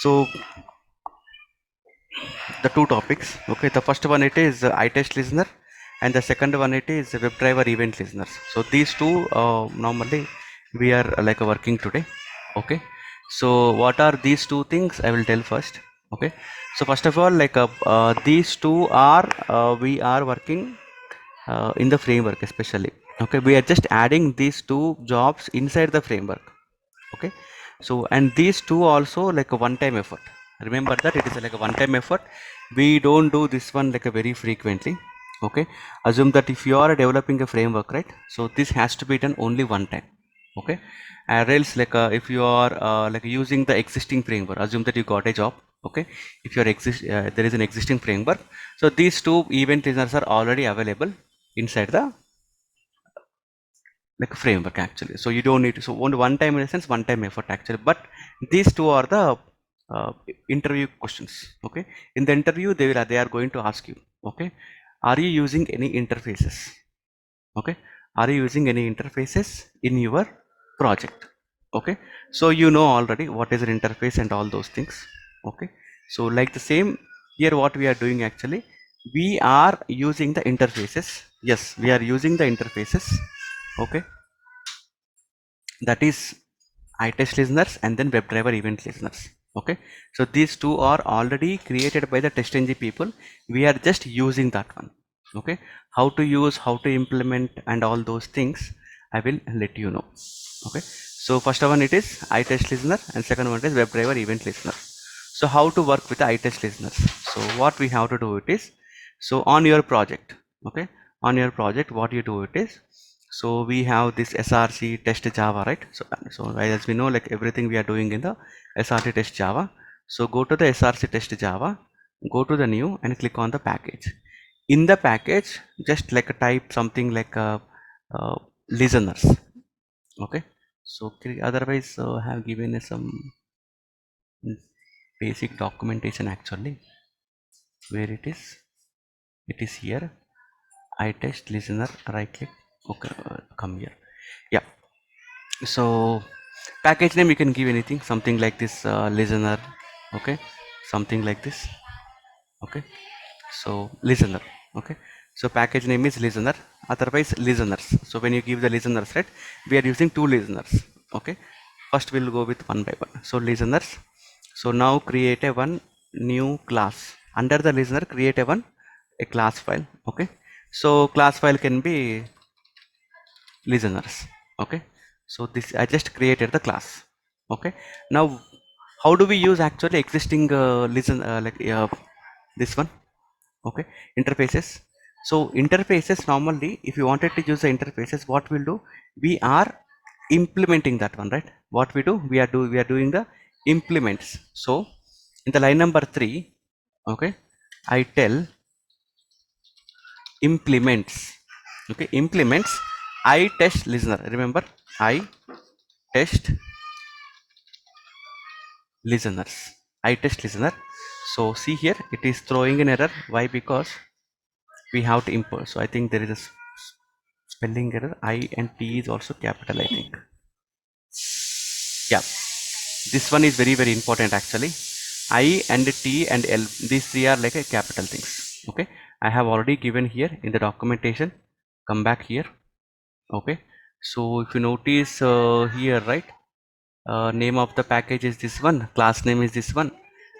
So the two topics, okay, the first one it is ITestListener, and the second one it is WebDriver event listeners. So these two normally we are working today. Okay, so what are these two things I will tell first. Okay, so first of all, these two are we are working in the framework especially. Okay, we are just adding these two jobs inside the framework. Okay, so and these two also like a one time effort. Remember that it is like a one time effort. We don't do this one like a very frequently. Okay, assume that if you are developing a framework, right, so this has to be done only one time. Okay, or else if you are using the existing framework, assume that you got a job. Okay, if you are there is an existing framework, so these two event listeners are already available inside the like a framework actually. So you don't need to, so only one time in a sense, one time effort actually. But these two are the uh, interview questions. Okay, in the interview they are going to ask you, okay, are you using any interfaces? Okay, are you using any interfaces in your project? Okay, so you know already what is an interface and all those things. Okay, so like the same here, what we are doing actually, we are using the interfaces. Yes, we are using the interfaces. Okay, that is itest listeners and then WebDriver event listeners. Okay, so these two are already created by the TestNG people. We are just using that one. Okay, how to use, how to implement and all those things I will let you know. Okay, so first one it is itest listener and second one is WebDriver event listener. So how to work with the itest listeners? So what we have to do it is, so on your project, okay, on your project what you do it is, so we have this src test java, right? So as we know, like everything we are doing in the src test java. So go to the src test java, go to the new and click on the package. In the package, just like type something like uh, listeners. Okay, so otherwise have given some basic documentation actually, where it is here, I test listener, right click. Okay, come here. Yeah, so package name you can give anything, something like this, listener. Okay, something like this. Okay, so listener. Okay, so package name is listener, otherwise listeners. So when you give the listeners, right, we are using two listeners. Okay, first we'll go with one by one. So listeners, so now create a one new class. Under the listener, create a one a class file. Okay, so class file can be listeners. Okay, so this I just created the class. Okay, now how do we use actually existing this one? Okay, interfaces. So interfaces, normally if you wanted to use the interfaces, what we'll do, we are implementing that one, right? What we do, we are doing the implements. So in the line number 3, okay, I tell implements. Okay, implements I test listener. Remember, I test listeners, I test listener. So see here, it is throwing an error. Why? Because we have to import. So I think there is a spelling error. I and T is also capital, I think. Yeah, this one is very very important actually. I and T and L, these three are like a capital things. Okay, I have already given here in the documentation. Come back here. Okay, so if you notice here, right, name of the package is this one, class name is this one,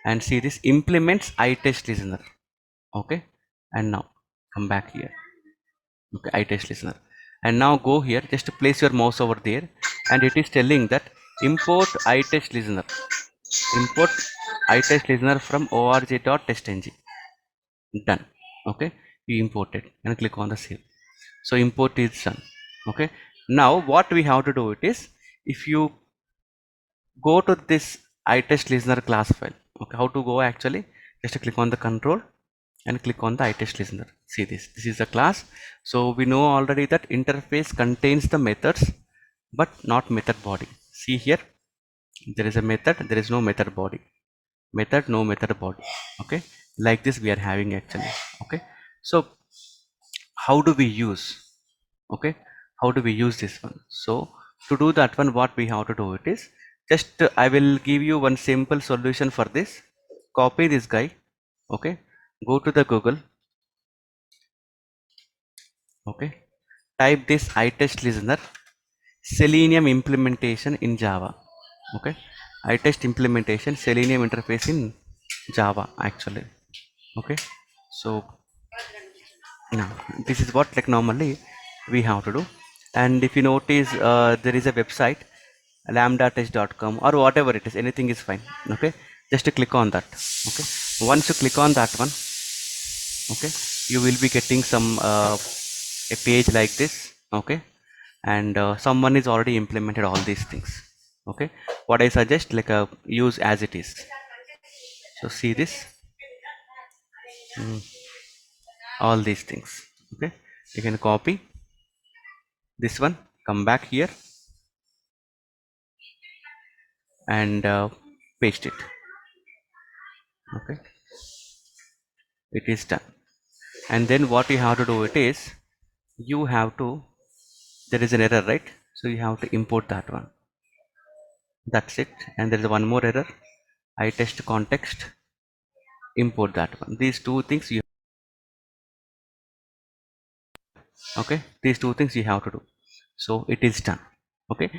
and see this implements itest listener. Okay, and now come back here. Okay, itest listener, and now go here, just place your mouse over there, and it is telling that import itest listener, import itest listener from org.testng. Done. Okay, you import it and click on the save. So import is done. Okay, now what we have to do it is, if you go to this itestListener class file. Okay, how to go actually, just click on the control and click on the itestListener. See this is the class. So we know already that interface contains the methods but not method body. See here, there is a method, there is no method body. Method, no method body. Okay, like this we are having actually. Okay, so how do we use, okay, how do we use this one? So to do that one, what we have to do it is, Just I will give you one simple solution for this. Copy this guy, okay, go to the Google, okay, type this itest listener selenium implementation in Java, okay, itest implementation selenium interface in Java actually, okay. So now this is what like normally we have to do. And if you notice, there is a website lambdatest.com or whatever it is, anything is fine, okay. Just to click on that, okay. Once you click on that one, okay, you will be getting some a page like this, okay. And someone is already implemented all these things, okay. What I suggest, like use as it is. So see this, all these things, okay. You can copy this one, come back here and paste it, okay. It is done. And then what you have to do it is, you have to, there is an error, right? So you have to import that one, that's it. And there is one more error, I test context, import that one. These two things you, okay, these two things you have to do. So it is done, okay.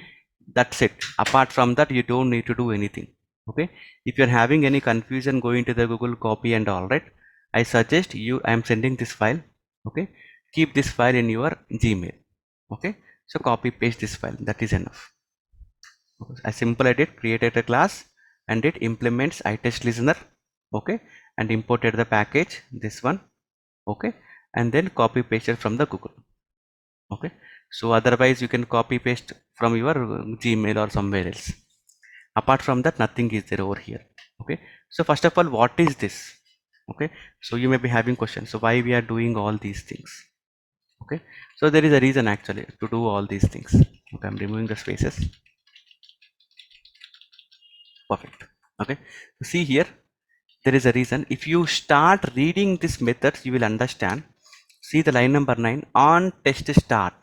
That's it. Apart from that, you don't need to do anything, okay. If you're having any confusion, go into the Google, copy and all, right? I suggest you, I am sending this file, okay. Keep this file in your Gmail, okay. So copy paste this file, that is enough. A simple edit, created a class and it implements itestListener, okay, and imported the package, this one, okay, and then copy pasted from the Google, okay. So otherwise you can copy paste from your Gmail or somewhere else. Apart from that, nothing is there over here, okay. So first of all, what is this, okay. So you may be having questions, so why we are doing all these things, okay. So there is a reason actually to do all these things, okay. I'm removing the spaces, perfect, okay. So see here, there is a reason. If you start reading these methods, you will understand. See the line number 9, on test start.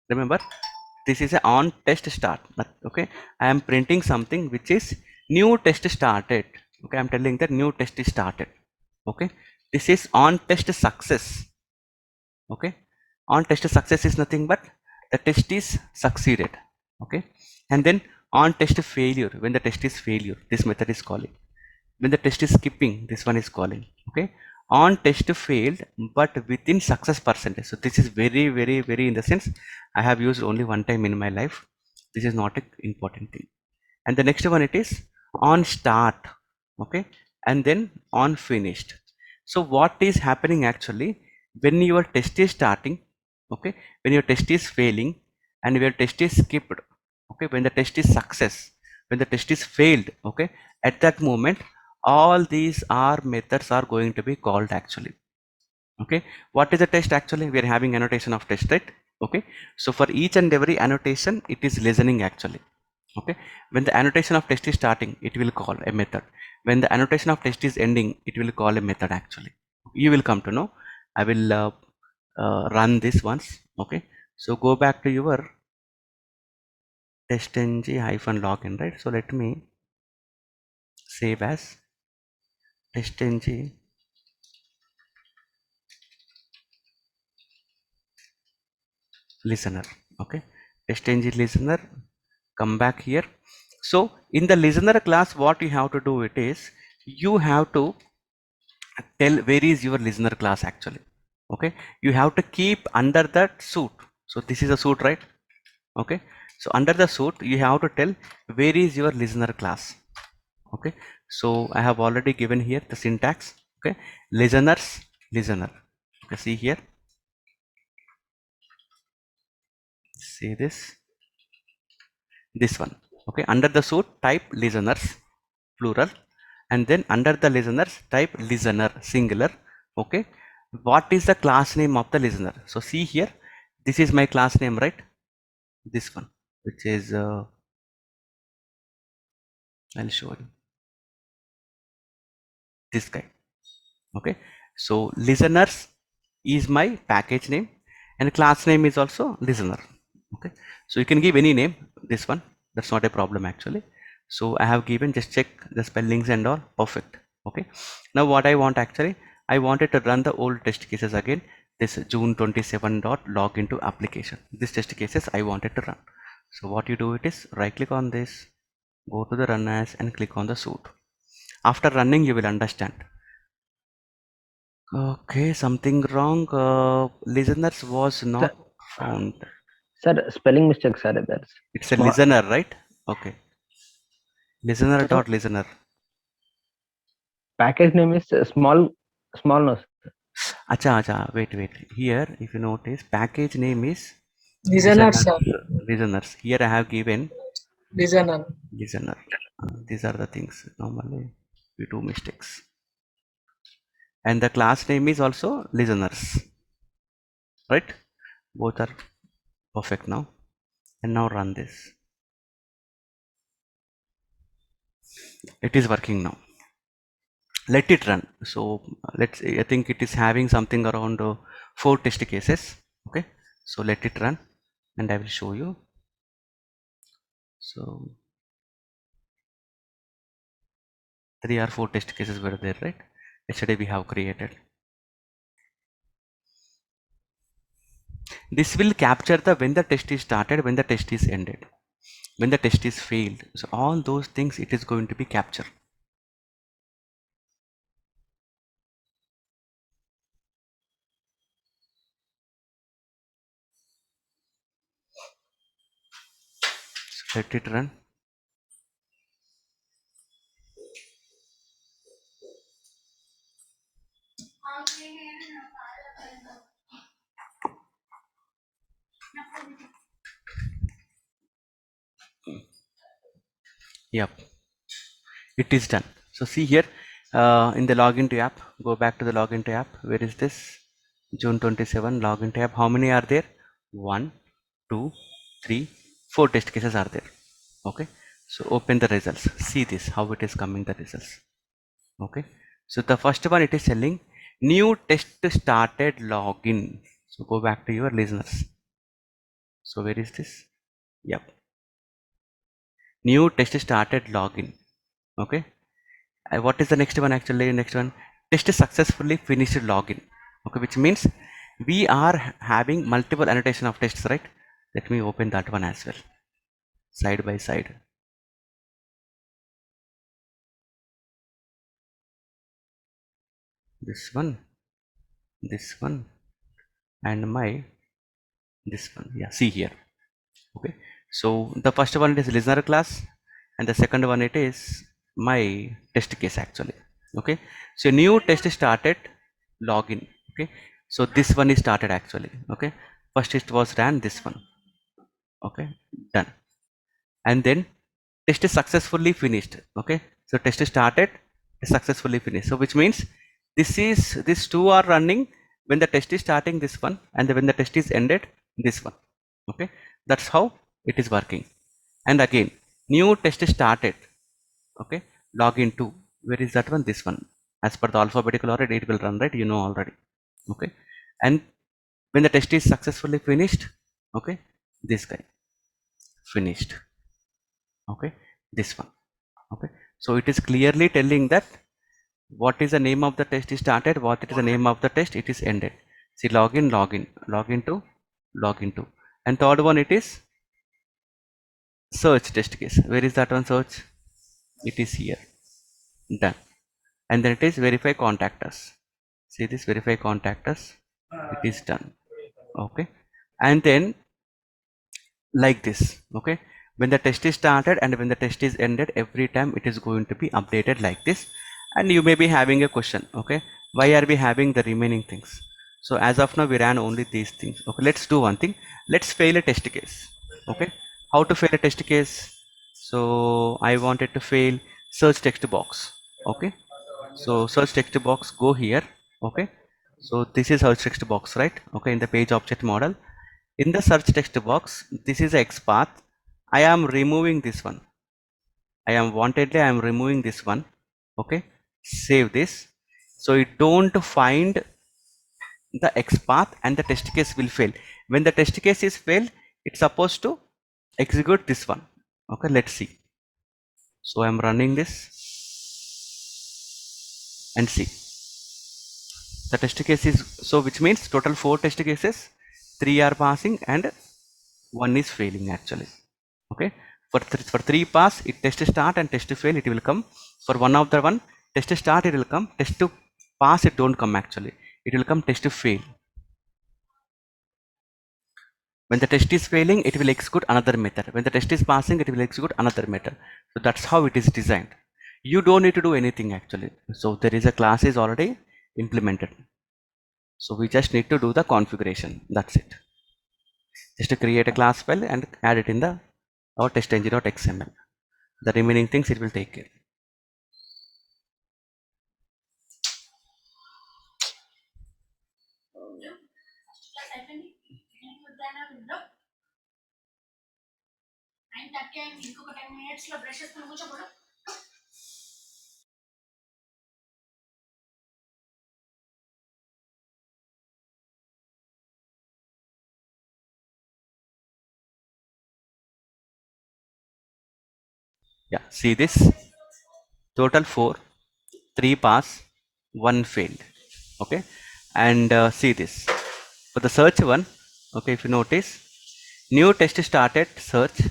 Remember, this is a on test start, okay. I am printing something which is new test started, okay. I'm telling that new test is started, okay. This is on test success, okay. On test success is nothing but the test is succeeded, okay. And then on test failure, when the test is failure, this method is calling. When the test is skipping, this one is calling, okay. On test failed but within success percentage. So this is very very very, in the sense I have used only one time in my life. This is not an important thing. And the next one, it is on start, okay, and then on finished. So what is happening actually, when your test is starting, okay, when your test is failing, and your test is skipped, okay, when the test is success, when the test is failed, okay, at that moment all these are methods are going to be called actually, okay. What is a test actually? We are having annotation of test, right? Okay, so for each and every annotation, it is listening actually, okay. When the annotation of test is starting, it will call a method. When the annotation of test is ending, it will call a method actually. You will come to know. I will run this once, okay. So go back to your testng login, right? So let me save as testng listener, okay. TestNG listener, come back here. So in the listener class, what you have to do it is, you have to tell where is your listener class actually, okay. You have to keep under that suit. So this is a suit, right? Okay, so under the suit you have to tell where is your listener class, okay. So I have already given here the syntax, okay. Listeners, listener, okay. See here, see this one, okay. Under the suit, type listeners, plural, and then under the listeners, type listener, singular, okay. What is the class name of the listener? So see here, this is my class name, right? This one, which is I'll show you, this guy, okay. So listeners is my package name, and class name is also listener, okay. So you can give any name, this one, That's not a problem actually. So I have given, just check the spellings and all perfect. Okay, now what I want actually, I wanted to run the old test cases again. This June 27 dot log into application, this test cases I wanted to run. So what you do it is right click on this, go to the run as and click on the suit. After running you will understand. Okay, something wrong. Listeners was Sir, not found. sir, spelling mistake, sir. That's It's a small. listener, right? Okay, listener So dot listener. package name is small no. Acha, acha, wait. Here, if you notice, package name is Listener, listeners. sir. Listeners. Here I have given Listener. listener. These are the things. Normally, we do mistakes. And the class name is also listeners, right? Both are perfect now. And now run this. It is working now. Let it run. So let's, I think it is having something around 4 test cases. Okay, so let it run and I will show you. So 3 or 4 test cases were there, right? Yesterday we have created. This will capture the when the test is started, when the test is ended, when the test is failed. So all those things it is going to be captured. So let it run. Yep, it is done. So see here in the login to app, go back to the login to app. Where is this? June 27 login to app. How many are there? 1, 2, 3, 4 test cases are there. Okay, so open the results. See this, how it is coming the results. Okay, so the first one, it is telling new test started login. So go back to your listeners. So where is this? Yep, new test started login. Okay, what is the next one actually? Next one, test successfully finished login. Okay, which means we are having multiple annotation of tests, right? Let me open that one as well, side by side. This one, and my this one. Yeah, see here. Okay, so the first one is listener class and the second one it is my test case actually. Okay, so new test started login. Okay, so this one is started actually. Okay, first it was ran, this one. Okay, done. And then test is successfully finished. Okay, so test is started, is successfully finished, so which means these two are running when the test is starting, this one, and when the test is ended, this one. Okay, that's how it is working. And again, new test is started. Okay, login to, where is that one? This one. As per the alphabetical order it will run, right? You know already. Okay, and when the test is successfully finished, okay, this guy finished. Okay, this one. Okay, so it is clearly telling that what is the name of the test is started, what is the name of the test it is ended. See, login to, login to. And third one, it is search test case. Where is that one? Search, it is here. Done. And then it is verify contact us. See this, verify contact us, it is done. Okay, and then like this. Okay, when the test is started and when the test is ended, every time it is going to be updated like this. And you may be having a question, okay, why are we having the remaining things? So as of now we ran only these things. Okay, let's do one thing, let's fail a test case. Okay, how to fail a test case? So I wanted to fail search text box. Okay, so search text box, go here. Okay, so this is search text box, right? Okay, in the page object model, in the search text box, this is X path. I am removing this one. I am removing this one. Okay, save this. So you don't find the X path and the test case will fail. When the test case is failed, it's supposed to execute this one. Okay, let's see. So I'm running this and see. The test case is, so which means total 4 test cases, 3 are passing and 1 is failing actually. Okay, for 3 pass, it test start and test fail, it will come. For one of the one, test start, it will come. Test to pass, it don't come actually. It will come test to fail. When the test is failing, it will execute another method. When the test is passing, it will execute another method. So that's how it is designed. You don't need to do anything actually. So there is a class is already implemented. So we just need to do the configuration. That's it. Just to create a class file and add it in the our testng.xml. The remaining things it will take care. Yeah, see this total 4, 3 pass, 1 failed. Okay, and see this for the search one. Okay, if you notice, new test started search.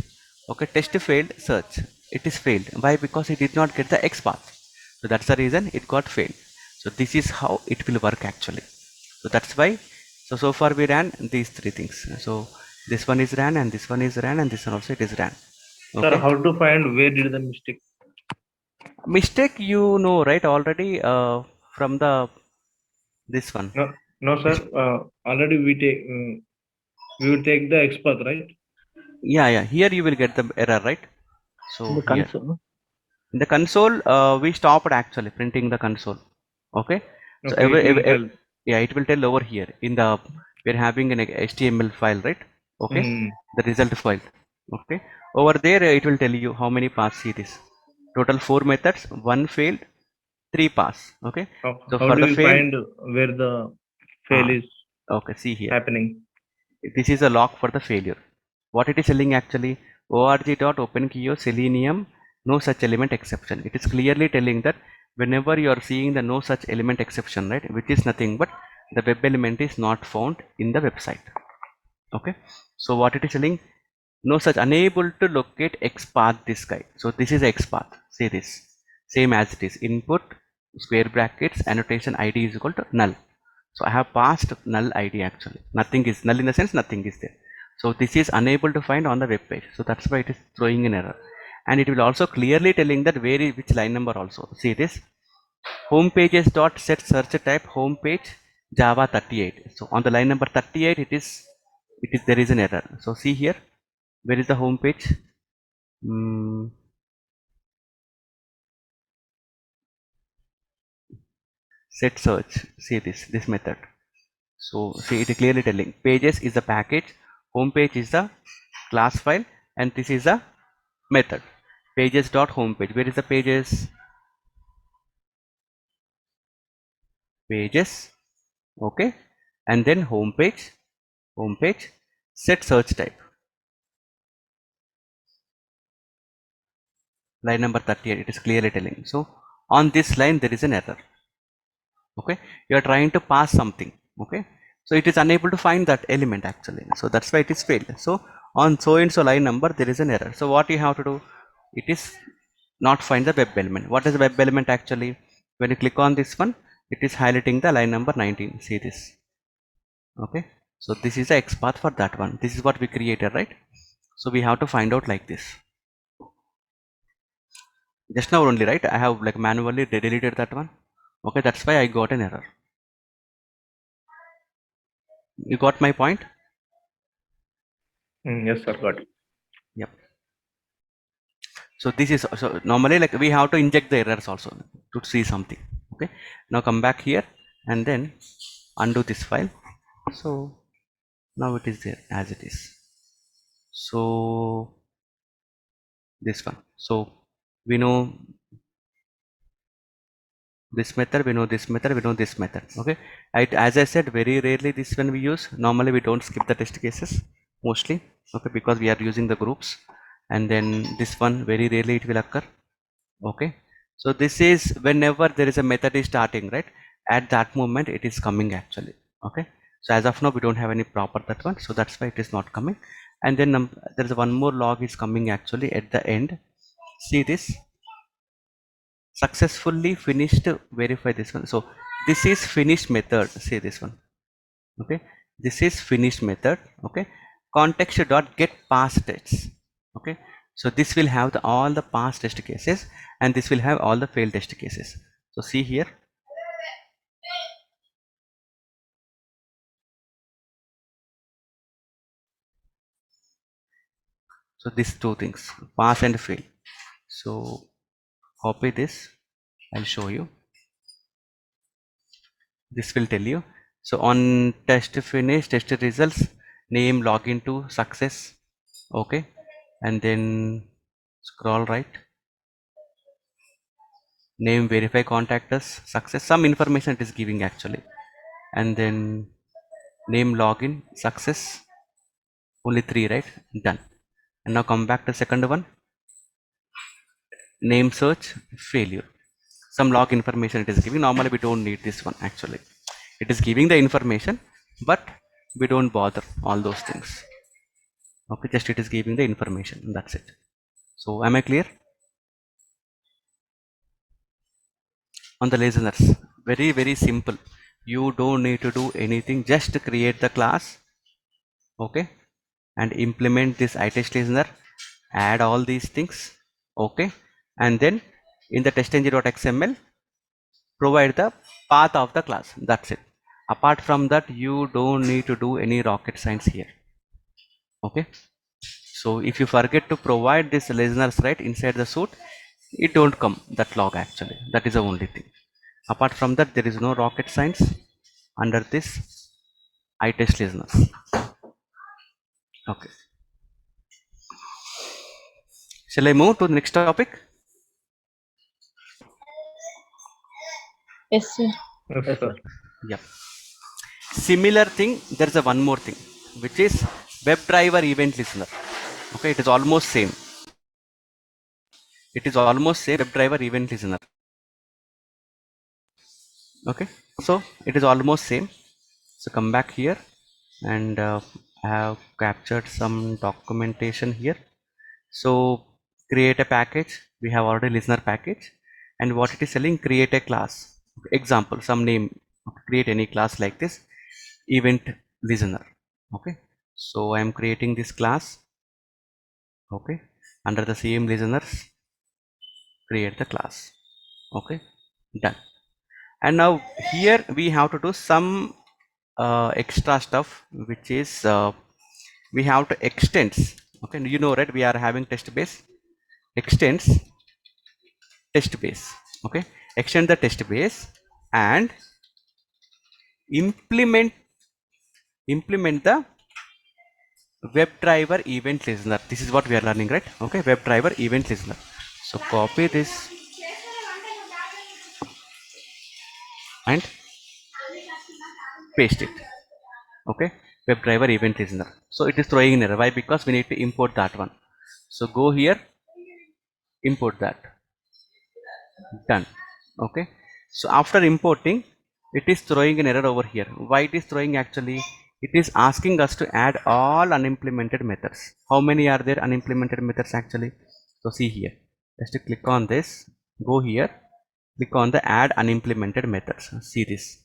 Okay, test failed search. It is failed. Why? Because it did not get the X path. So that's the reason it got failed. So this is how it will work actually. So that's why. So far we ran these 3 things. So this one is ran and this one is ran and this one also it is ran. Sir, Okay. how to find where did the mistake? Mistake you know right already from the this one. No, sir. Already we will take the expert, right? Yeah, here you will get the error, right? So The here console. in the console, we stopped actually printing the console. Okay, so Okay, it will tell. yeah, it will tell over here in the, we're having an HTML file, right? Okay, the result file. Okay, over there it will tell you how many pass. See this total 4 methods, 1 failed, 3 pass. Okay, so How for do the we fail, find where the fail is okay, see here, happening? this is a log for the failure. What it is telling actually, org.openkeyos selenium no such element exception. It is clearly telling that whenever you are seeing the no such element exception, right, which is nothing but the web element is not found in the website. Okay, so what it is telling, no such, unable to locate X path this guy. So this is X path. See this, same as it is, input square brackets annotation ID is equal to null. So I have passed null ID actually. Nothing is null in the sense nothing is there. So this is unable to find on the web page. So that's why it is throwing an error. And it will also clearly telling that where is which line number also. See this, home pages dot set search type home page Java 38. So on the line number 38 it is there is an error. So see here, where is the home page? Set search. See this method. So see, it is clearly telling pages is the package, home page is the class file, and this is the method pages dot home page. Where is the pages? Pages. Okay, and then home page set search type, line number 38. It is clearly telling. So on this line there is an error. Okay, you are trying to pass something. Okay, so it is unable to find that element actually, so that's why it is failed. So on so and so line number there is an error. So what you have to do, it is not find the web element. What is the web element actually? When you click on this one, it is highlighting the line number 19. See this. Okay, so this is the X path for that one. This is what we created, right? So we have to find out like this. Just now only, right? I have like manually deleted that one. Okay, that's why I got an error. You got my point? Yes, sir, got it. Yep. So this is, so normally like we have to inject the errors also to see something. Okay, now come back here and then undo this file. So now it is there as it is. So this one, so we know this method, we know this method, we know this method. Okay, as I said, very rarely this one we use. Normally we don't skip the test cases mostly. Okay, because we are using the groups. and then this one very rarely it will occur. Okay, so this is whenever there is a method is starting, right? At that moment it is coming actually. Okay, so as of now we don't have any proper that one, so that's why it is not coming. And then there is one more log is coming actually at the end. See this, successfully finished, verify this one. So this is finished method, see this one. Okay, this is finished method. Okay, context dot get past tests. Okay, so this will have all the past test cases, and this will have all the failed test cases. So see here, so these two things, pass and fail. So copy this, I'll show you. This will tell you. So on test finish, test results, name login to success. Okay, and then scroll right, name verify contact us success, some information it is giving actually, and then name login success, only 3, right? Done. And now come back to second one, name search failure, some log information it is giving. Normally we don't need this one actually, it is giving the information but we don't bother all those things. Okay, just it is giving the information, that's it. So am I clear on the listeners? Very very simple, you don't need to do anything, just create the class. Okay, and implement this itestlistener, add all these things. Okay, and then in the testng.xml provide the path of the class, that's it. Apart from that you don't need to do any rocket science here. Okay, so if you forget to provide this listeners right inside the suite, it don't come that log actually, that is the only thing. Apart from that there is no rocket science under this itest listeners. Okay, shall I move to the next topic? Yes, sir. Yes, Yes, sir. sir. Yeah, similar thing, there's a one more thing which is WebDriver event listener. Okay, it is almost same, it is almost same WebDriver event listener. Okay, so it is almost same. So come back here, and I have captured some documentation here. So create a package, we have already listener package, and what it is telling, create a class. Example, some name, create any class like this, event listener. Okay, so I am creating this class. Okay, under the same listeners, create the class. Okay, done. And now here we have to do some extra stuff, which is we have to extends. Okay, you know, right, we are having test base, extends test base. Okay, extend the test base and implement the WebDriver event listener. This is what we are learning, right? Okay, WebDriver event listener. So copy this and paste it. Okay, WebDriver event listener. So it is throwing an error. Why? Because we need to import that one. So go here, import that. Done. Okay, so after importing, it is throwing an error over here. Why it is throwing? Actually, it is asking us to add all unimplemented methods. How many are there unimplemented methods actually? So see here, just click on this, go here, click on the add unimplemented methods. See this,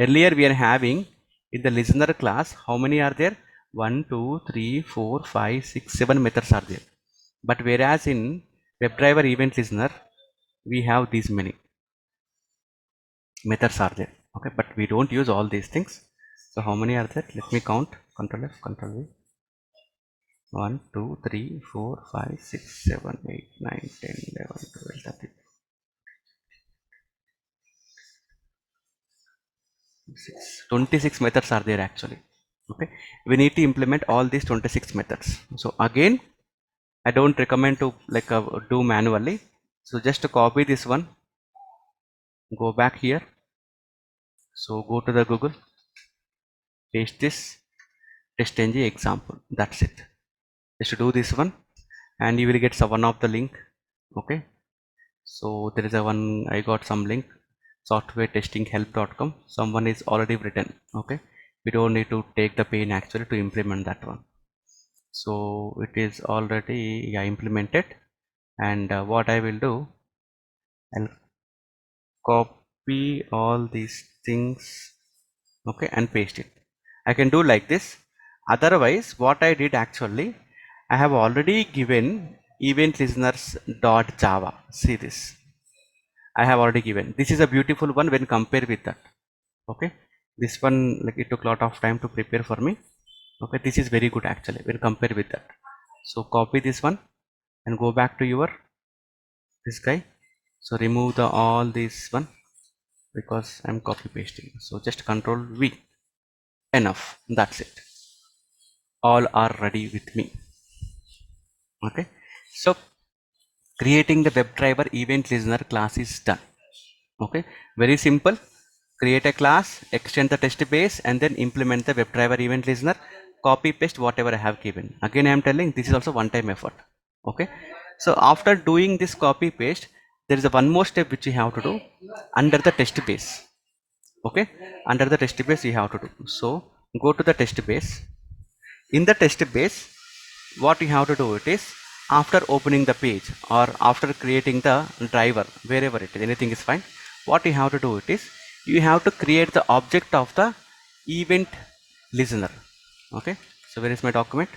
earlier we are having in the listener class, how many are there? 1 2 3 4 5 6 7 methods are there. But whereas in WebDriver event listener, we have these many methods are there. Okay, but we don't use all these things. So how many are there? Let me count. Control F, Control V. 1 2 3 4 5 6 7 8 9 10 11 12 13 26 methods are there actually. Okay, we need to implement all these 26 methods. So again, I don't recommend to like do manually. So just to copy this one, go back here. So go to the Google, paste this TestNG example. That's it. Just to do this one, and you will get one of the link. Okay, so there is a one, I got some link, softwaretestinghelp.com. someone is already written. Okay, we don't need to take the pain actually to implement that one. So it is already implemented, and what I will do, I'll copy all these things, okay, and paste it. I can do like this. Otherwise, what I did actually, I have already given event listeners dot java. See this, I have already given. This is a beautiful one when compared with that. Okay, this one, like, it took a lot of time to prepare for me. Okay, this is very good actually when compared with that. So copy this one and go back to your this guy. So remove the all this one because I'm copy pasting. So just control V. Enough. That's it. All are ready with me. Okay. So creating the WebDriver event listener class is done. Okay. Very simple. Create a class, extend the test base, and then implement the WebDriver event listener. Copy paste whatever I have given. Again, I am telling this is also one-time effort. Okay. So after doing this copy paste, there is a one more step which you have to do under the test base. Okay, under the test base you have to do. So go to the test base. In the test base, what you have to do it is, after opening the page or after creating the driver, wherever it is, anything is fine. What you have to do it is, you have to create the object of the event listener. Okay, so where is my document?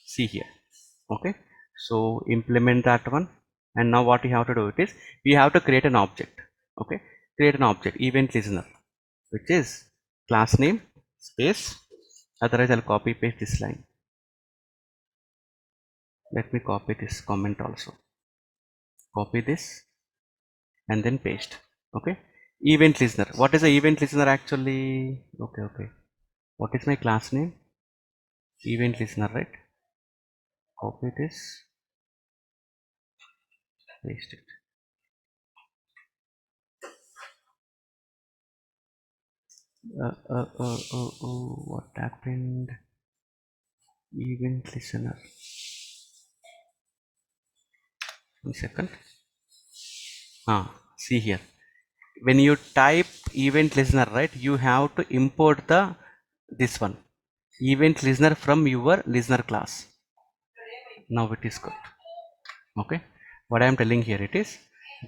See here. Okay, so implement that one, and now what you have to do it is, we have to create an object. Okay, create an object event listener, which is class name space, otherwise I'll copy paste this line. Let me copy this comment also, copy this and then paste. Okay, event listener, what is the event listener actually? Okay, what is my class name? Event listener, right? Copy this, paste it. What happened? Event listener, 1 second. See here, when you type event listener, right, you have to import the this one event listener from your listener class. Now it is good. Okay, what I am telling here it is,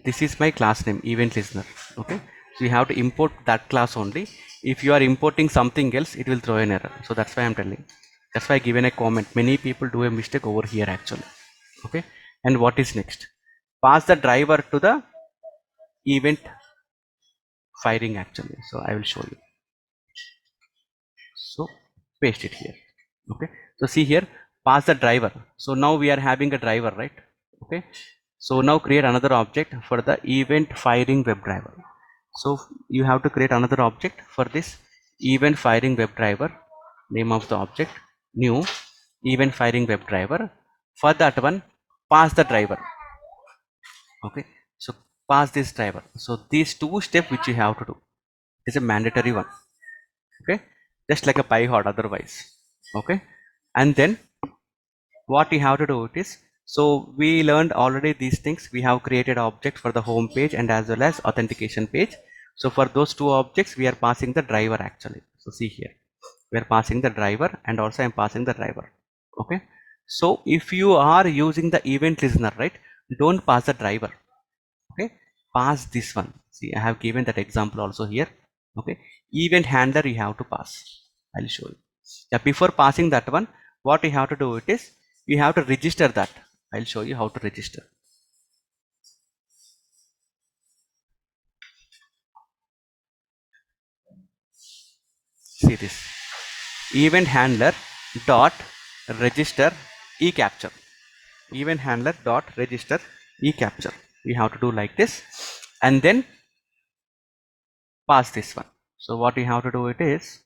this is my class name event listener. Okay, so you have to import that class only. If you are importing something else, it will throw an error. So that's why I'm telling, that's why I given a comment. Many people do a mistake over here actually. Okay, and what is next? Pass the driver to the event firing actually. So I will show you. So paste it here. Okay, so see here, pass the driver. So now we are having a driver, right? Okay, so now create another object for the event firing WebDriver. So you have to create another object for this event firing WebDriver. Name of the object, new event firing WebDriver. For that one, pass the driver. Okay, so pass this driver. So these two steps which you have to do is a mandatory one. Okay, just like a pie hot otherwise. Okay, and then what we have to do it is, so we learned already these things. We have created object for the home page and as well as authentication page. So for those two objects we are passing the driver actually. So see here, we are passing the driver and also I'm passing the driver. Okay, so if you are using the event listener, right, don't pass the driver. Okay, pass this one. See, I have given that example also here. Okay, event handler you have to pass. I'll show you. Yeah, before passing that one, what you have to do it is, you have to register that. I'll show you how to register. See this, event handler dot register eCapture. Event handler dot register eCapture. We have to do like this and then pass this one. So what we have to do it is,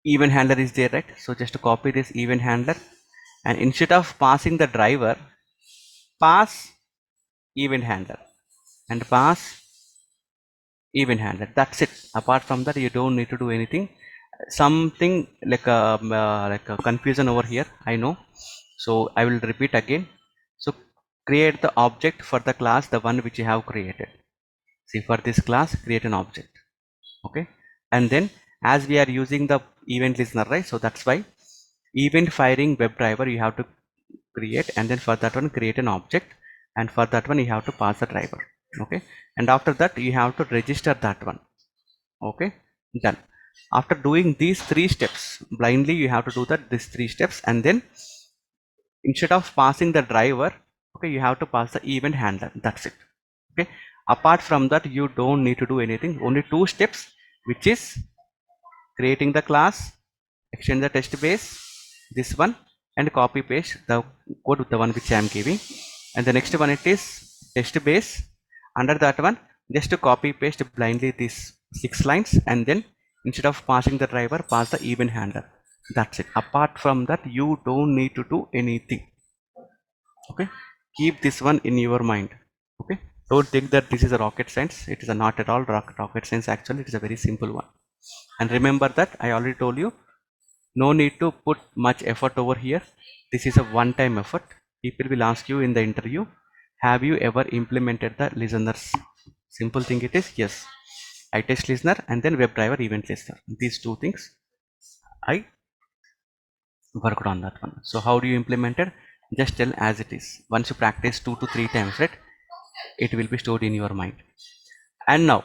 event handler is there, right? So just to copy this event handler, and instead of passing the driver, pass event handler and pass event handler. That's it. Apart from that, you don't need to do anything. something like a confusion over here, I know. So I will repeat again. So create the object for the class, the one which you have created. See, for this class, create an object. Okay, and then as we are using the event listener, right? So that's why event firing WebDriver you have to create, and then for that one create an object, and for that one you have to pass the driver. Okay, and after that you have to register that one. Okay, done. After doing these 3 steps blindly, you have to do that these 3 steps, and then instead of passing the driver, okay, you have to pass the event handler. That's it. Okay, apart from that you don't need to do anything. Only 2 steps, which is creating the class, extend the test base, this one, and copy paste the code with the one which I am giving. And the next one, it is test base. Under that one, just to copy paste blindly these 6 lines, and then instead of passing the driver, pass the event handler. That's it. Apart from that, you don't need to do anything. Okay, keep this one in your mind. Okay, don't think that this is a rocket science. It is not at all rocket science. Actually, it is a very simple one. And remember that I already told you, no need to put much effort over here. This is a one-time effort. People will ask you in the interview, have you ever implemented the listeners? Simple thing it is, yes. ITestListener and then WebDriver event listener. These 2 things I worked on that one. So how do you implement it? Just tell as it is. Once you practice 2 to 3 times, right, it will be stored in your mind. And now,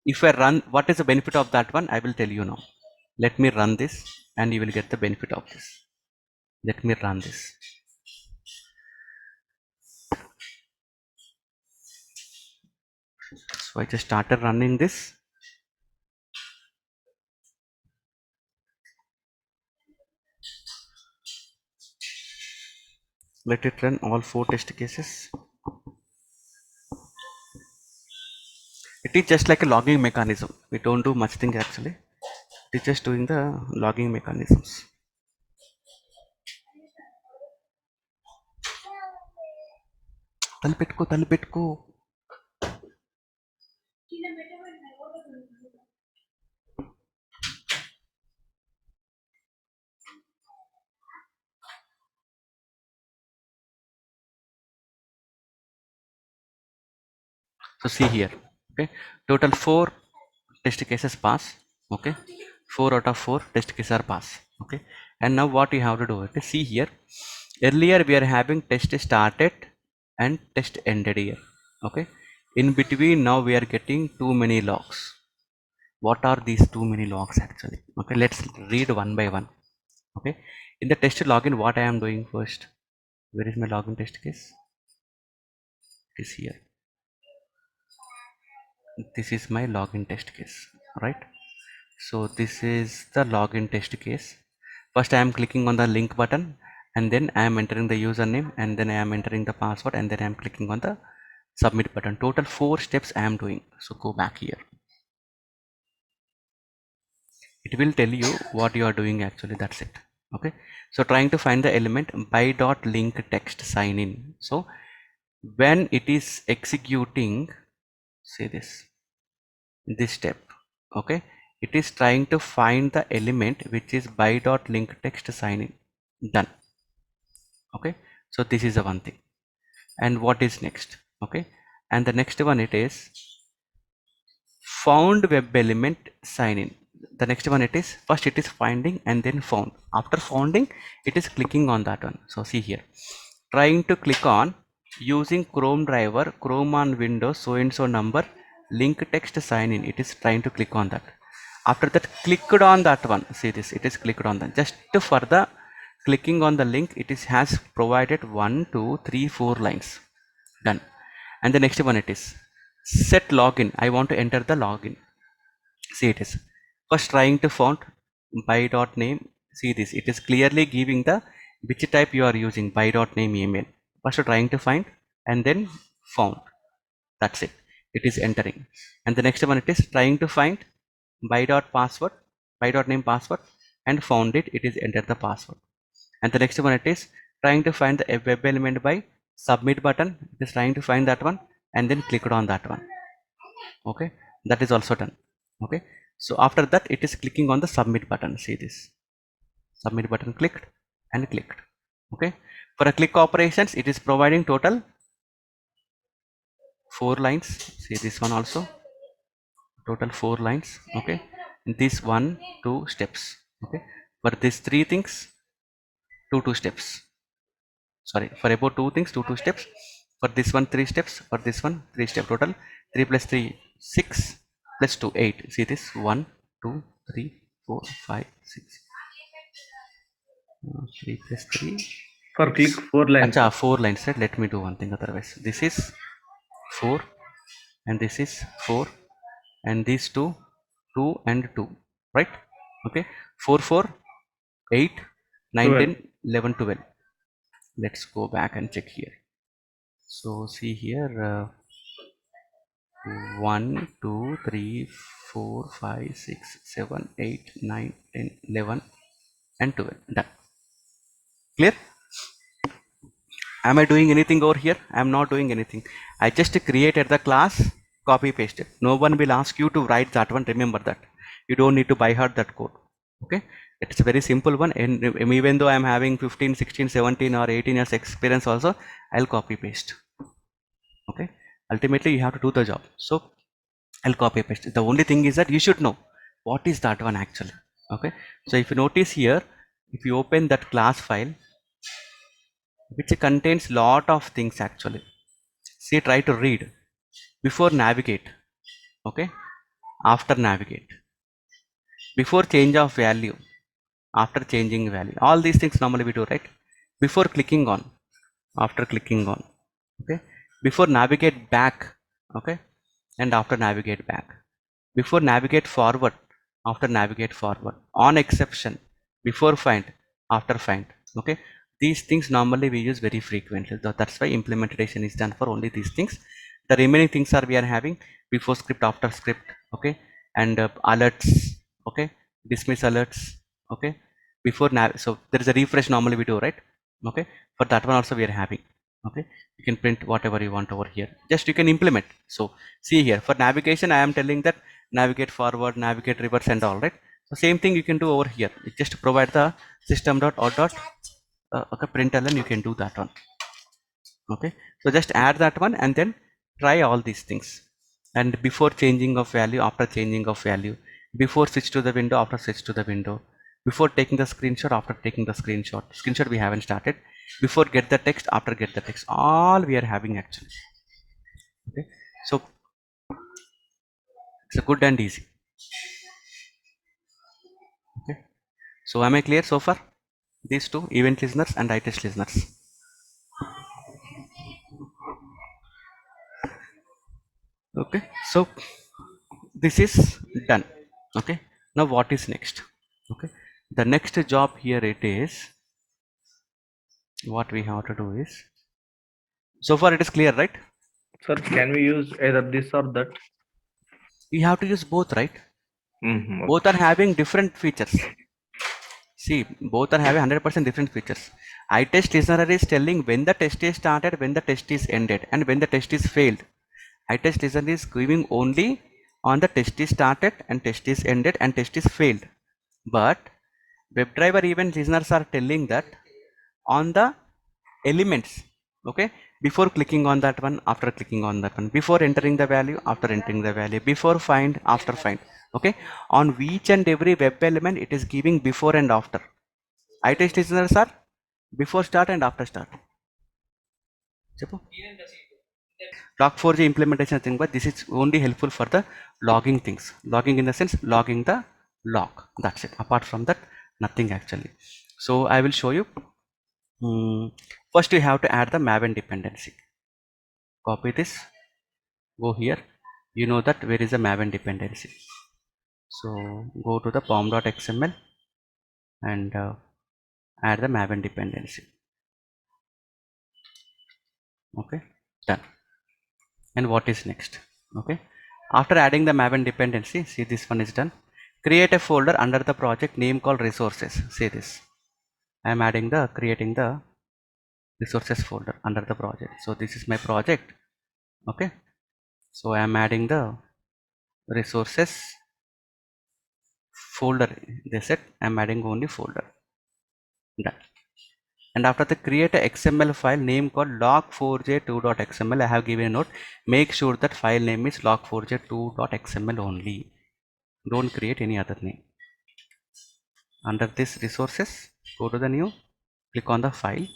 if I run, what is the benefit of that one? I will tell you now. Let me run this and you will get the benefit of this. Let me run this. So I just started running this. Let it run all 4 test cases. It is just like a logging mechanism. We don't do much thing actually. It is just doing the logging mechanisms. తలపెట్టుకో. So see here, okay, total 4 test cases pass. Okay, 4 out of 4 test cases are pass. Okay, and now what you have to do, okay, see here, earlier we are having test started and test ended here. Okay, in between now we are getting too many logs. What are these too many logs actually? Okay, let's read one by one. Okay, in the test login, what I am doing first, where is my login test case? It is here. This is my login test case, right? So this is the login test case. First I am clicking on the link button, and then I am entering the username, and then I am entering the password, and then I am clicking on the submit button. Total 4 steps I am doing. So go back here. It will tell you what you are doing actually. That's it. Okay, so trying to find the element by dot link text sign in. So when it is executing, say this step, okay, it is trying to find the element which is by dot link text sign in. Done. Okay, so this is the one thing. And what is next? Okay, and the next one, it is found web element sign in. The next one, it is first it is finding and then found. After founding, it is clicking on that one. So see here, trying to click on using Chrome driver, Chrome on Windows, so and so number, link text sign in. It is trying to click on that. After that, clicked on that one. See this, it is clicked on that. Just for the clicking on the link, it is has provided 1 2 3 4 lines. Done. And the next one, it is set login. I want to enter the login. See, it is first trying to font by dot name. See this, it is clearly giving the which type you are using, by dot name email. First trying to find and then found. That's it. It is entering. And the next one, it is trying to find by dot password, by dot name password, and found it. It is enter the password. And the next one, it is trying to find the web element by submit button. It is trying to find that one and then clicked on that one. Okay, that is also done. Okay, So after that, it is clicking on the submit button. See this submit button, clicked and clicked. Okay, for a click operations, it is providing total 4 lines. See this one also, total 4 lines. Okay, this 1 2 steps. Okay, for these 3 things, 2 steps. Sorry, for about 2 things, 2 steps. For this one, 3 steps. For this one, 3 step. Total 3 plus 3 6 plus 2 8. See this 1 2 3 4 5 6. 3 plus 3. For click 4 lines. Acha, 4 lines, right? Let me do one thing otherwise. This is 4 and this is 4 and these 2 2 and 2, right? Okay, 4 4 8 9 12. 10 11 12. Let's go back and check here. So see here, 1 2 3 4 5 6 7 8 9 10 11 and 12. Done. Clear? Am I doing anything over here? I am not doing anything. I just created the class, copy pasted. No one will ask you to write that one. Remember that. You don't need to by heart that code. Okay, it's a very simple one, and even though I am having 15 16 17 or 18 years experience also, I'll copy paste. Okay, ultimately you have to do the job, so I'll copy paste. The only thing is that you should know what is that one actually. Okay, so if you notice here, if you open that class file, which contains lot of things actually, see, try to read before navigate. Okay, after navigate, before change of value, after changing value, all these things normally we do, right? Before clicking on, after clicking on. Okay, before navigate back. Okay, and after navigate back, before navigate forward, after navigate forward, on exception, before find, after find. Okay, these things normally we use very frequently. That's why implementation is done for only these things. The remaining things are we are having before script, after script. Okay, and alerts. Okay, dismiss alerts. Okay, before nav, so there is a refresh normally we do, right? Okay, for that one also we are having. Okay, you can print whatever you want over here, just you can implement. So see here, for navigation I am telling that navigate forward, navigate reverse and all, right? So same thing you can do over here. You just provide the system.out. Okay, println, you can do that one. Okay, so just add that one and then try all these things. And before changing of value, after changing of value, before switch to the window, after switch to the window, before taking the screenshot, after taking the screenshot we haven't started, before get the text, after get the text, all we are having actually. Okay, so it's a good and easy. Okay, so am I clear so far? These two, event listeners and itest listeners. Okay, so this is done. Okay, now what is next? Okay, the next job here, it is what we have to do is, so far it is clear, right? Sir, can we use either this or that? You have to use both, right? Okay. Both are having different features. See, both are having 100% different features. ITestListener is telling when the test is started, when the test is ended, and when the test is failed. ITestListener is giving only on the test is started and test is ended and test is failed. But WebDriver event listeners are telling that on the elements. Okay, before clicking on that one, after clicking on that one, before entering the value, after entering the value, before find, after find. Okay, on each and every web element it is giving before and after. ITest listeners are before start and after start. Log4j implementation thing, but this is only helpful for the logging things. Logging in the sense logging the log. That's it. Apart from that, nothing actually. So I will show you. First, you have to add the maven dependency. Copy this. Go here. You know that where is the maven dependency. So go to the pom.xml and add the maven dependency. Okay, done. And what is next? Okay, after adding the maven dependency, see, this one is done. Create a folder under the project name called resources. See this, I am adding the creating the resources folder under the project. So this is my project. Okay, so I am adding the resources folder. They said I'm adding only folder. Done. And after the create a XML file name called log4j2.xml. I have given a note. Make sure that file name is log4j2.xml only. Don't create any other name. Under this resources, go to the new, click on the file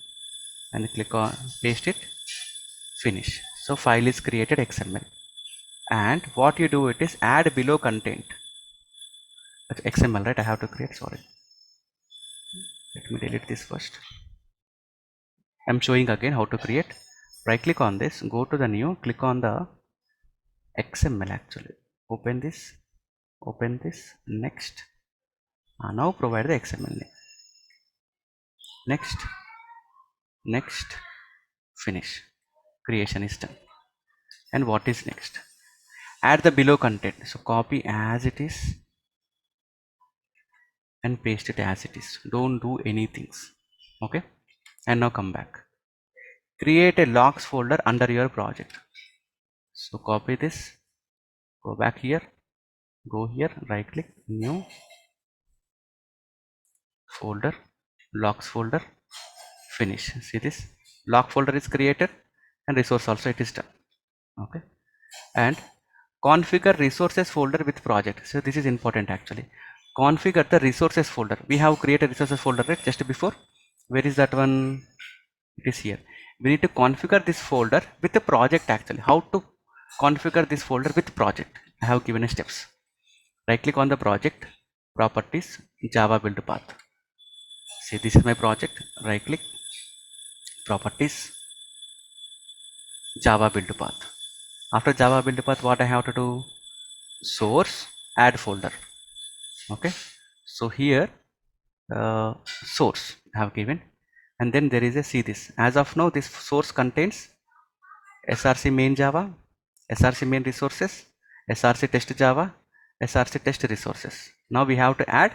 and click on paste it, finish. So file is created XML. And what you do it is add below content. That's XML, right? I have to create, sorry. Let me delete this first. I'm showing again how to create. Right click on this, go to the new, click on the XML actually. Open this, next. Now provide the XML name. Next, finish. Creation is done. And what is next? Add the below content. So copy as it is and paste it as it is. Don't do anything. Okay. And now come back. Create a logs folder under your project. So copy this, go back here, go here, right click, new folder, logs folder, finish. See this log folder is created and resource also it is done. Okay. And configure resources folder with project. So this is important actually. Configure the resources folder. We have created resources folder, right? Just before. Where is that one? It is here. We need to configure this folder with the project actually. How to configure this folder with project? I have given a steps. Right click on the project, properties, Java build path. See, this is my project. Right click, properties, Java build path. After Java build path, what I have to do? Source, add folder. Okay. So here, source I have given, and then there is a see this. As of now, this source contains src main Java, src main resources, src test Java, src test resources. Now we have to add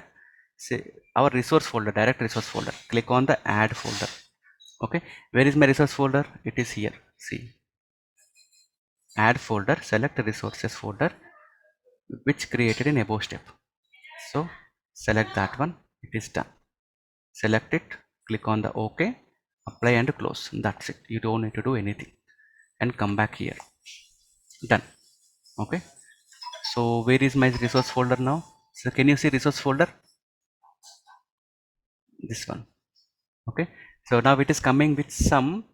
say our resource folder, direct resource folder. Click on the add folder. Okay, where is my resource folder? It is here. See, add folder, select resources folder which created in above step. So select that one, it is done. Select it, click on the OK, apply and close. That's it. You don't need to do anything. And come back here. Done. Okay. So where is my resource folder now? So can you see resource folder? This one. Okay. So now it is coming with some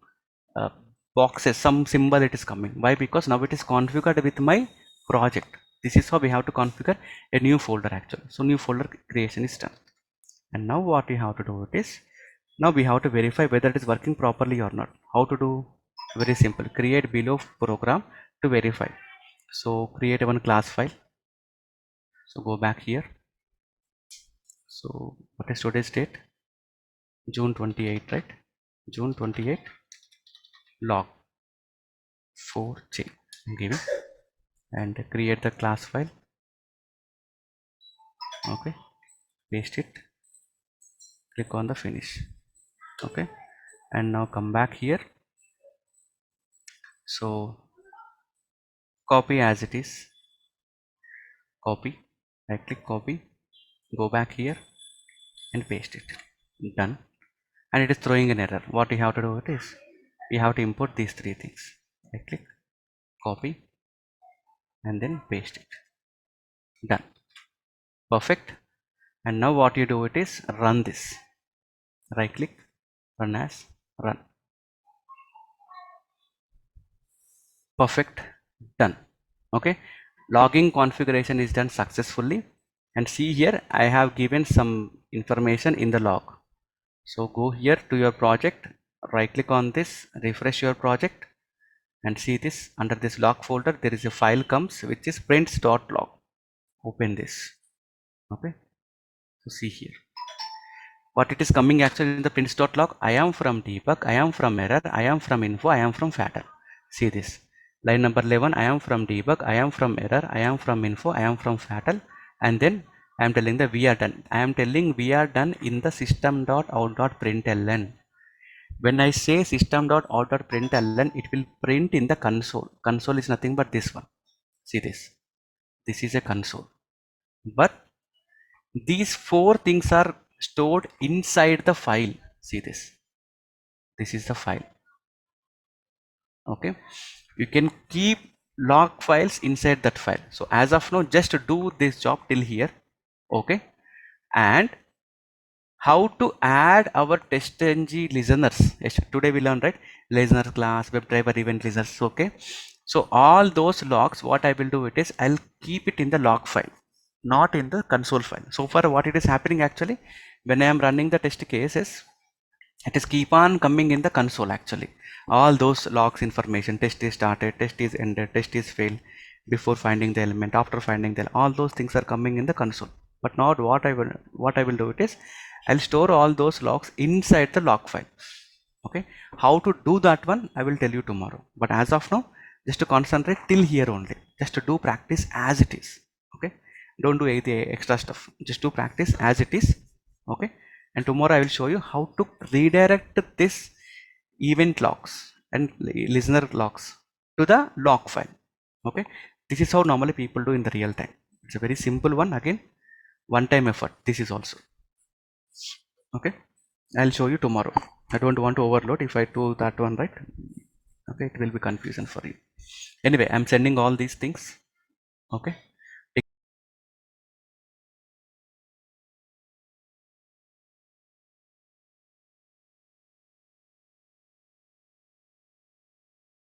boxes, some symbol it is coming. Why? Because now it is configured with my project. This is how we have to configure a new folder actually. So new folder creation is done. And now what we have to do it is, now we have to verify whether it is working properly or not. How to do? Very simple. Create below program to verify. So create one class file. So go back here. So what is today's date? June 28, right? June 28 log 4j. I'm giving and create the class file. Okay, paste it. Click on the finish. Okay, and now come back here. So copy as it is. Copy. Right click, copy. Go back here and paste it. Done. And it is throwing an error. What we have to do it is, we have to import these three things. Right click, copy, and then paste it. Done. Perfect. And now what you do it is run this. Right click, run as, run. Perfect. Done. Okay. Logging configuration is done successfully. And see here, I have given some information in the log. So go here to your project, right click on this, refresh your project, and see this under this log folder there is a file comes which is prints.log. Open this. Okay, so see here what it is coming actually in the prints.log. I am from debug, I am from error, I am from info, I am from fatal. See this line number 11, I am from debug, I am from error, I am from info, I am from fatal, and then I am telling the we are done. I am telling we are done in the system.out.println. When I say system.out.println, it will print in the console. Console is nothing but this one. See this. This is a console. But These 4 things are stored inside the file. See this. This is the file. Okay. You can keep log files inside that file. So as of now, just do this job till here. Okay. And how to add our TestNG listeners. Yes, today we learned, right? Listener class, WebDriver event listeners. Okay. So all those logs, what I will do it is I'll keep it in the log file, not in the console file. So far what it is happening actually, when I am running the test cases, it is keep on coming in the console actually. All those logs information, test is started, test is ended, test is failed, before finding the element, after finding the, all those things are coming in the console. But not what I will do it is I'll store all those logs inside the log file. Okay, how to do that one I will tell you tomorrow, but as of now just to concentrate till here only, just to do practice as it is. Okay, don't do any extra stuff, just do practice as it is. Okay, and tomorrow I will show you how to redirect this event logs and listener logs to the log file. Okay, this is how normally people do in the real time. It's a very simple one, again one time effort this is also. Okay, I'll show you tomorrow. I don't want to overload if I do that one, right? Okay, it will be confusion for you. Anyway, I'm sending all these things. Okay.